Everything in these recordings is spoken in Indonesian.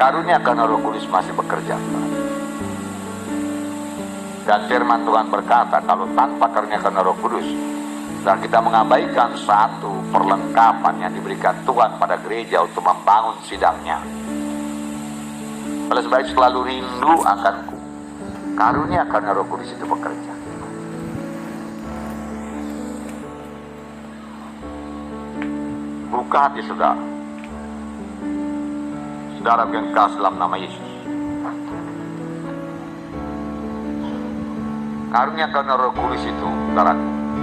Karunia karena Roh Kudus masih bekerja. Dan firman Tuhan berkata, kalau tanpa karunia karena Roh Kudus, dan kita mengabaikan satu perlengkapan yang diberikan Tuhan pada gereja untuk membangun sidangnya. Oleh sebab itu selalu rindu akanku, karunia karena Roh Kudus itu bekerja. Buka hati saudara. Saudara yang kasih dalam nama Yesus. Karunia karena Roh Kudus itu, saudara,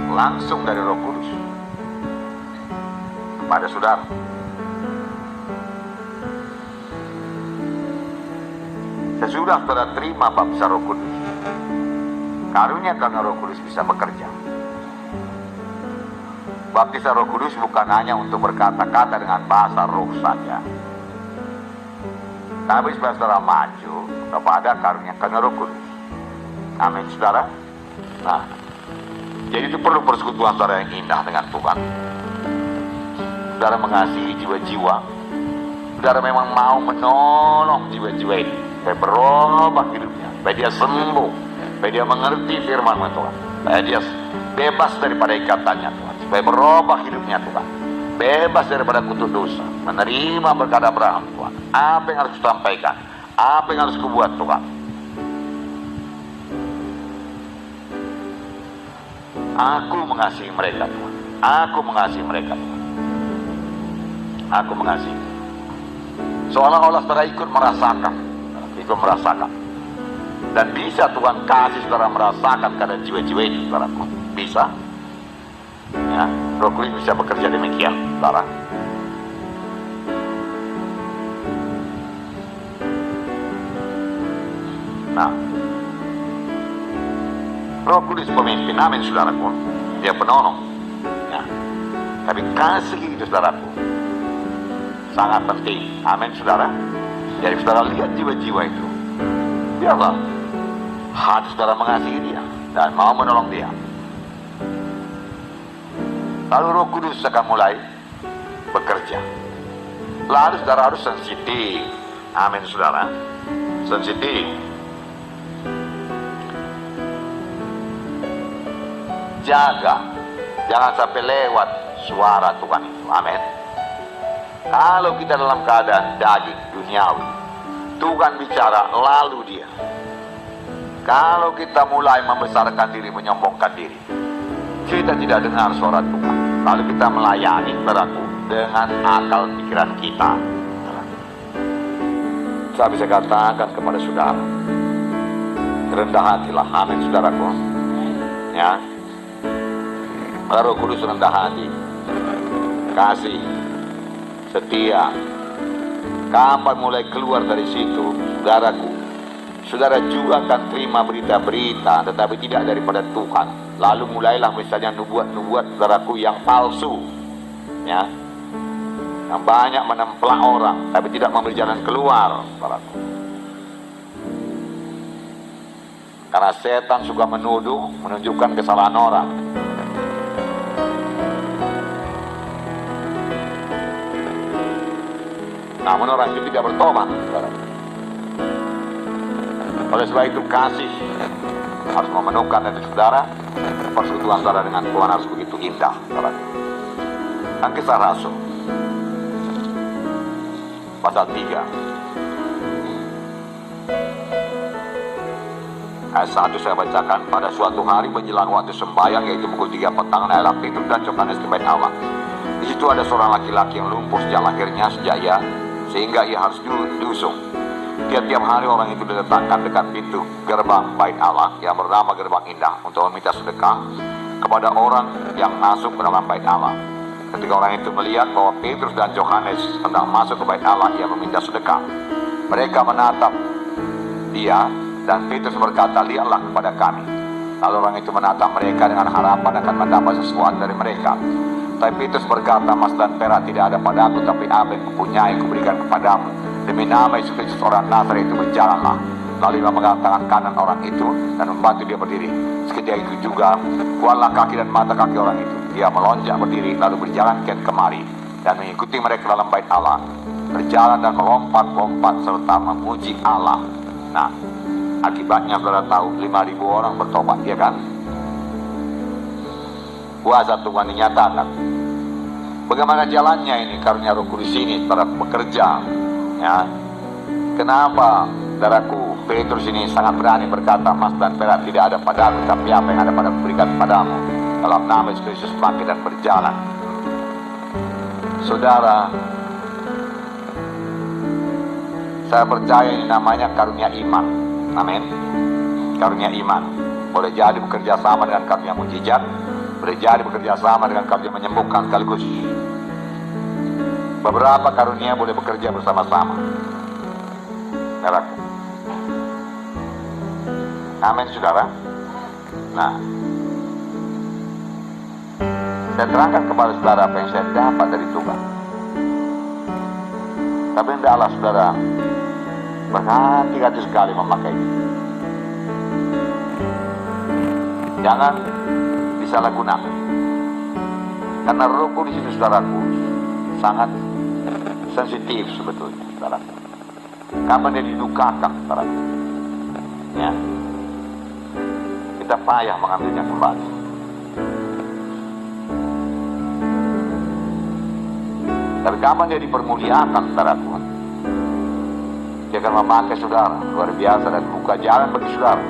langsung dari Roh Kudus kepada saudara. Sesudah saudara terima baptisan Roh Kudus, karunia karena Roh Kudus bisa bekerja. Baptisan Roh Kudus bukan hanya untuk berkata-kata dengan bahasa roh saja, tapi supaya saudara maju kepada karunia karena Roh Kudus. Amin, saudara. Nah, jadi itu perlu persekutuan saudara yang indah dengan Tuhan. Saudara mengasihi jiwa-jiwa. Saudara memang mau menolong jiwa-jiwa ini supaya berubah hidupnya, supaya dia sembuh, supaya dia mengerti firman Tuhan, supaya dia bebas daripada ikatannya Tuhan, supaya berubah hidupnya Tuhan, bebas daripada kutuk dosa, menerima berkat Abraham Tuhan. Apa yang harus kusampaikan, apa yang harus kubuat Tuhan. Aku mengasihi mereka Tuhan, aku mengasihi mereka Tuhan, aku mengasihi. Seolah-olah saudara ikut merasakan, dan bisa Tuhan kasih saudara merasakan keadaan jiwa-jiwa ini, saudara. Bisa, ya, Roh Kudus bisa bekerja demikian, saudara. Nah, Roh Kudus pemimpin, amin saudaraku. Dia penolong, ya. Tapi kasih itu saudaraku sangat penting, amin saudara. Jadi saudara lihat jiwa-jiwa itu, biarlah hati saudara mengasihi dia dan mau menolong dia. Lalu Roh Kudus akan mulai bekerja. Lalu saudara harus sensitif, amin saudara, sensitif. Jaga, jangan sampai lewat suara Tuhan itu, amin. Kalau kita dalam keadaan daging, duniawi, Tuhan bicara lalu dia. Kalau kita mulai membesarkan diri, menyombongkan diri, kita tidak dengar suara Tuhan. Lalu kita melayani saudaraku dengan akal pikiran kita. Saya bisa katakan kepada saudara, rendah hatilah, amin saudaraku. Ya, Roh Kudus rendah hati, kasih, setia. Kapan mulai keluar dari situ, saudaraku, saudara juga akan terima berita-berita tetapi tidak daripada Tuhan. Lalu mulailah misalnya nubuat-nubuat saudaraku yang palsu, ya, yang banyak menempelak orang tapi tidak memberi jalan keluar, saudaraku. Karena setan suka menuduh, menunjukkan kesalahan orang. Namun orang itu tidak bertobat, saudara. Oleh sebab itu kasih harus memenuhkan dari saudara. Persekutuan saudara dengan Tuhan harus begitu indah, saudara. Dan Kisah Rasul pasal 3 ayat 1 saya bacakan. Pada suatu hari menjelang waktu sembahyang, yaitu pukul 3 petang, naiklah Petrus dan Yohanes ke bait Allah. Di situ ada seorang laki-laki yang lumpuh sejak lahirnya, sehingga ia harus diusung. Tiap-tiap hari orang itu diletakkan dekat pintu gerbang bait Allah yang bernama Gerbang Indah untuk meminta sedekah kepada orang yang masuk ke dalam bait Allah. Ketika orang itu melihat bahwa Petrus dan Yohanes hendak masuk ke bait Allah, ia meminta sedekah. Mereka menatap dia dan Petrus berkata, "Lihatlah kepada kami." Lalu orang itu menatap mereka dengan harapan akan mendapat sesuatu dari mereka. Tapi Petrus berkata, "Emas dan perak tidak ada padaku, tapi apa yang kupunyai kuberikan kepadamu. Demi nama Yesus Kristus orang Nazaret itu berjalanlah." Lalu ia memegang tangan kanan orang itu dan membantu dia berdiri. Seketika itu juga kuatlah kaki dan mata kaki orang itu. Dia melonjak berdiri lalu berjalan kian kemari dan mengikuti mereka dalam bait Allah. berjalan dan melompat-lompat serta memuji Allah. Nah, akibatnya saudara tahu 5.000 orang bertobat, ya kan? Kuasa Tuhan dinyatakan. Bagaimana jalannya ini karunia Roh Kudus ini saudara bekerja, ya? Kenapa saudaraku Petrus ini sangat berani berkata, emas dan perak tidak ada padaku, tapi apa yang ada pada berikan padamu. Dalam nama Yesus Kristus bangkit dan berjalan. Saudara, saya percaya ini namanya karunia iman. Amin. Karunia iman. Boleh jadi bekerja sama dengan karunia mujizat, boleh jadi bekerja sama dengan karunia menyembuhkan sekaligus. Beberapa karunia boleh bekerja bersama-sama. Saudaraku. Amin, saudara. Nah, saya terangkan kepada saudara apa yang saya dapat dari Tuhan. Tapi hendaklah saudara berhati-hati sekali memakai ini. Jangan disalahgunakan. Karena Roh Kudus itu saudaraku sangat sensitif sebetulnya, saudaraku. Kapan dia didukakan, saudaraku? Ya. Kita payah mengambilnya kembali. Tapi kapan dia dipermuliakan, saudaraku? Dia akan memakai saudara luar biasa dan buka jalan bagi saudara